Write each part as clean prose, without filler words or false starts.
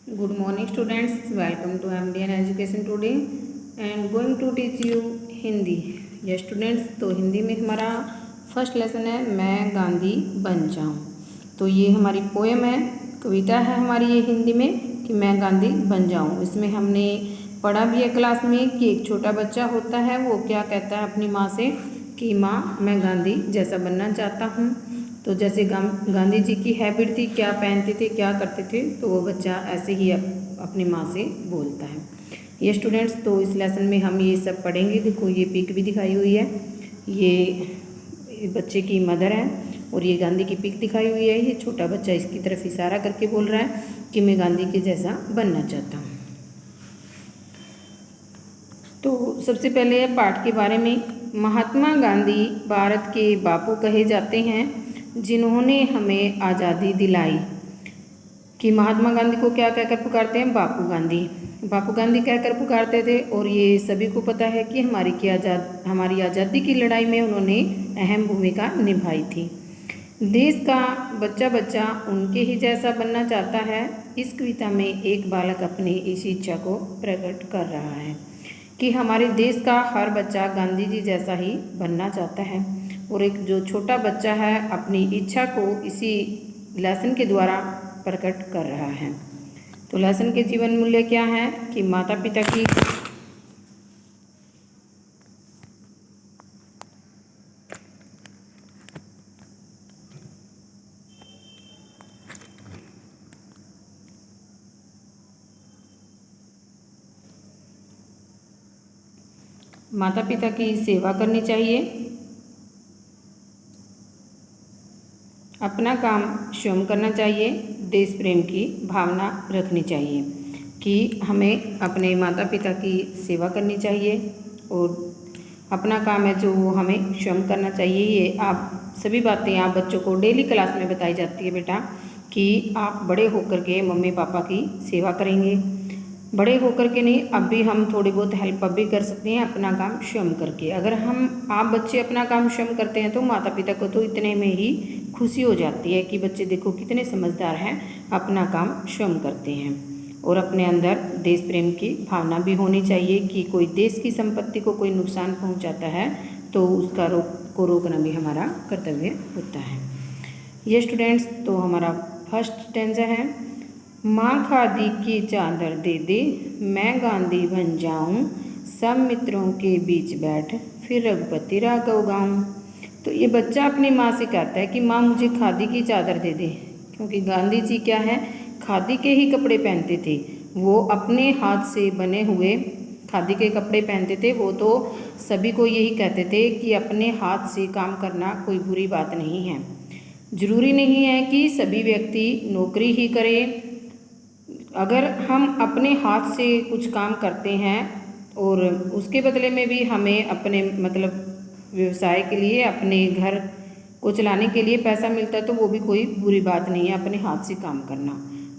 Good morning students, welcome to MDN Education today and going to teach you Hindi. ये students तो हिंदी में हमारा first lesson है मैं गांधी बन जाऊँ। तो ये हमारी पोएम है, कविता है हमारी ये हिंदी में कि मैं गांधी बन जाऊँ। इसमें हमने पढ़ा भी है क्लास में कि एक छोटा बच्चा होता है वो क्या कहता है अपनी माँ से कि माँ मैं गांधी जैसा बनना चाहता हूँ। तो जैसे गांधी जी की हैबिट थी, क्या पहनते थे क्या करते थे, तो वो बच्चा ऐसे ही अपनी माँ से बोलता है। ये स्टूडेंट्स तो इस लेसन में हम ये सब पढ़ेंगे। देखो ये पिक भी दिखाई हुई है, ये बच्चे की मदर है और ये गांधी की पिक दिखाई हुई है। ये छोटा बच्चा इसकी तरफ इशारा करके बोल रहा है कि मैं गांधी के जैसा बनना चाहता हूँ। तो सबसे पहले पाठ के बारे में, महात्मा गांधी भारत के बापू कहे जाते हैं जिन्होंने हमें आज़ादी दिलाई। कि महात्मा गांधी को क्या कहकर पुकारते हैं? बापू गांधी। बापू गांधी कहकर पुकारते थे और ये सभी को पता है कि हमारी आज़ादी की लड़ाई में उन्होंने अहम भूमिका निभाई थी। देश का बच्चा बच्चा उनके ही जैसा बनना चाहता है। इस कविता में एक बालक अपनी इस इच्छा को प्रकट कर रहा है कि हमारे देश का हर बच्चा गांधी जी जैसा ही बनना चाहता है और एक जो छोटा बच्चा है अपनी इच्छा को इसी लेसन के द्वारा प्रकट कर रहा है। तो लेसन के जीवन मूल्य क्या है कि माता पिता की सेवा करनी चाहिए, अपना काम स्वयं करना चाहिए, देश प्रेम की भावना रखनी चाहिए। कि हमें अपने माता पिता की सेवा करनी चाहिए और अपना काम है जो वो हमें स्वयं करना चाहिए। ये आप सभी बातें आप बच्चों को डेली क्लास में बताई जाती है बेटा कि आप बड़े होकर के मम्मी पापा की सेवा करेंगे। बड़े होकर के नहीं, अब भी हम थोड़ी बहुत हेल्प अब भी कर सकते हैं अपना काम स्वयं करके। अगर आप बच्चे अपना काम स्वयं करते हैं तो माता पिता को तो इतने में ही खुशी हो जाती है कि बच्चे देखो कितने समझदार हैं, अपना काम स्वयं करते हैं। और अपने अंदर देश प्रेम की भावना भी होनी चाहिए कि कोई देश की संपत्ति को कोई नुकसान पहुंचाता है तो उसका रोकना भी हमारा कर्तव्य होता है। ये स्टूडेंट्स तो हमारा फर्स्ट स्टेंजा है, माँ खादी की चादर दे दे मैं गांधी बन जाऊं, सब मित्रों के बीच बैठ फिर रघुपति राघव गाऊं। तो ये बच्चा अपनी माँ से कहता है कि माँ मुझे खादी की चादर दे दे, क्योंकि गांधी जी क्या है खादी के ही कपड़े पहनते थे। वो अपने हाथ से बने हुए खादी के कपड़े पहनते थे। वो तो सभी को यही कहते थे कि अपने हाथ से काम करना कोई बुरी बात नहीं है। ज़रूरी नहीं है कि सभी व्यक्ति नौकरी ही करें। अगर हम अपने हाथ से कुछ काम करते हैं और उसके बदले में भी हमें अपने मतलब व्यवसाय के लिए अपने घर को चलाने के लिए पैसा मिलता है तो वो भी कोई बुरी बात नहीं है अपने हाथ से काम करना।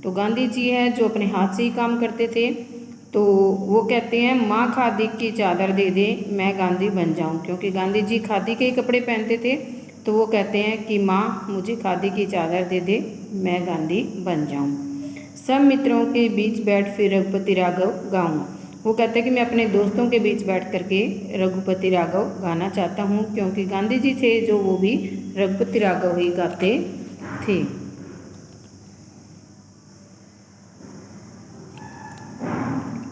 तो गांधी जी हैं जो अपने हाथ से ही काम करते थे। तो वो कहते हैं माँ खादी की चादर दे दे मैं गांधी बन जाऊं, क्योंकि गांधी जी खादी के ही कपड़े पहनते थे। तो वो कहते हैं कि माँ मुझे खादी की चादर दे दे मैं गांधी बन जाऊं, सब मित्रों के बीच बैठ फिर रघुपति राघव गाऊं। वो कहते हैं कि मैं अपने दोस्तों के बीच बैठ करके रघुपति राघव गाना चाहता हूँ, क्योंकि गांधी जी थे जो वो भी रघुपति राघव ही गाते थे।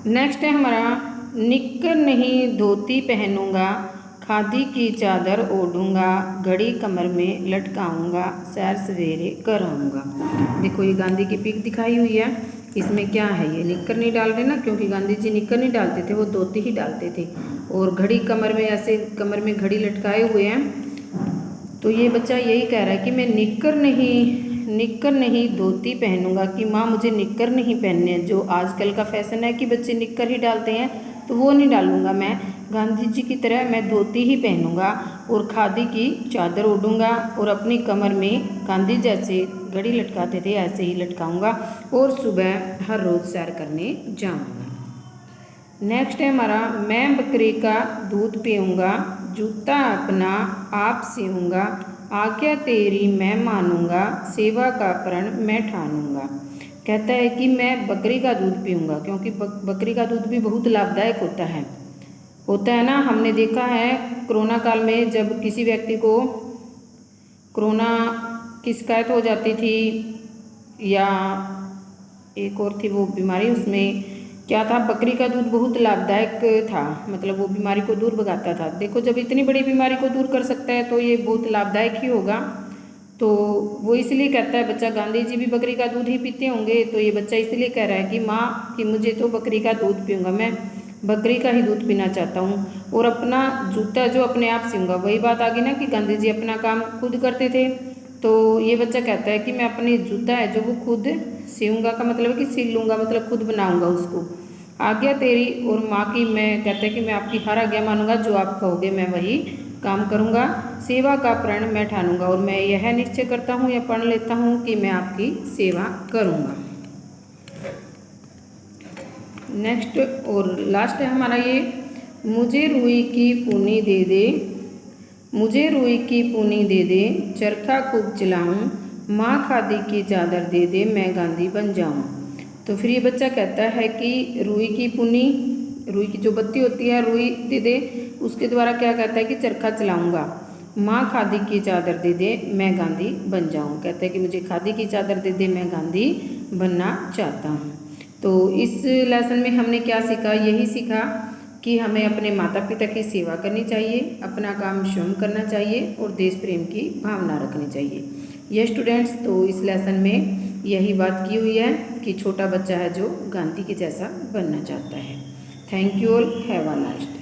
नेक्स्ट है हमारा, निक्कर नहीं धोती पहनूंगा, खादी की चादर ओढ़ूंगा, घड़ी कमर में लटकाऊंगा, सैर सवेरे कराऊंगा। देखो ये गांधी की पिक दिखाई हुई है, इसमें क्या है ये निक्कर नहीं डाल रहे ना, क्योंकि गांधी जी निक्कर नहीं डालते थे, वो धोती ही डालते थे। और घड़ी कमर में ऐसे कमर में घड़ी लटकाए हुए हैं। तो ये बच्चा यही कह रहा है कि मैं निक्कर नहीं धोती पहनूंगा, कि माँ मुझे निक्कर नहीं पहनने, जो आजकल का फैशन है कि बच्चे निक्कर ही डालते हैं, तो वो नहीं डालूंगा। मैं गांधी जी की तरह मैं धोती ही पहनूंगा और खादी की चादर ओढ़ूंगा और अपनी कमर में गांधी जैसे घड़ी लटकाते थे ऐसे ही लटकाऊंगा और सुबह हर रोज़ सैर करने जाऊंगा। नेक्स्ट है हमारा, मैं बकरी का दूध पीऊँगा, जूता अपना आप सीऊँगा, आज्ञा तेरी मैं मानूँगा, सेवा का प्रण मैं ठानूँगा। कहता है कि मैं बकरी का दूध पीऊँगा, क्योंकि बकरी का दूध भी बहुत लाभदायक होता है ना। हमने देखा है कोरोना काल में जब किसी व्यक्ति को कोरोना की शिकायत हो जाती थी या एक और थी वो बीमारी, उसमें क्या था, बकरी का दूध बहुत लाभदायक था, मतलब वो बीमारी को दूर भगाता था। देखो जब इतनी बड़ी बीमारी को दूर कर सकता है तो ये बहुत लाभदायक ही होगा। तो वो इसलिए कहता है बच्चा, गांधी जी भी बकरी का दूध ही पीते होंगे, तो ये बच्चा इसलिए कह रहा है कि माँ कि मुझे तो बकरी का दूध पीऊँगा, मैं बकरी का ही दूध पीना चाहता हूँ और अपना जूता जो अपने आप सीऊँगा। वही बात आ गई ना कि गांधी जी अपना काम खुद करते थे, तो ये बच्चा कहता है कि मैं अपनी जूता है जो वो खुद सीऊँगा, का मतलब है कि सिल लूँगा, मतलब खुद बनाऊँगा उसको। आज्ञा तेरी और माँ की, मैं कहता है कि मैं आपकी हर आज्ञा मानूंगा, जो आप कहोगे मैं वही काम करूँगा। सेवा का प्रण मैं ठानूंगा, और मैं यह निश्चय करता हूँ या प्रण लेता हूँ कि मैं आपकी सेवा करूँगा। नेक्स्ट और लास्ट है हमारा ये, मुझे रुई की पूनी दे दे, मुझे रुई की पूनी दे दे, चरखा खूब चलाऊं, माँ खादी की चादर दे दे, मैं गांधी बन जाऊं। तो फिर ये बच्चा कहता है कि रुई की पूनी, रुई की जो बत्ती होती है रुई दे दे, उसके द्वारा क्या कहता है कि चरखा चलाऊंगा, माँ खादी की चादर दे दे, मैं गांधी बन जाऊं। कहता है कि मुझे खादी की चादर दे दे, मैं गांधी बनना चाहता हूँ। तो इस लेसन में हमने क्या सीखा, यही सीखा कि हमें अपने माता पिता की सेवा करनी चाहिए, अपना काम स्वयं करना चाहिए और देश प्रेम की भावना रखनी चाहिए। ये स्टूडेंट्स, तो इस लेसन में यही बात की हुई है कि छोटा बच्चा है जो गांधी के जैसा बनना चाहता है। Thank you all, have a nice day.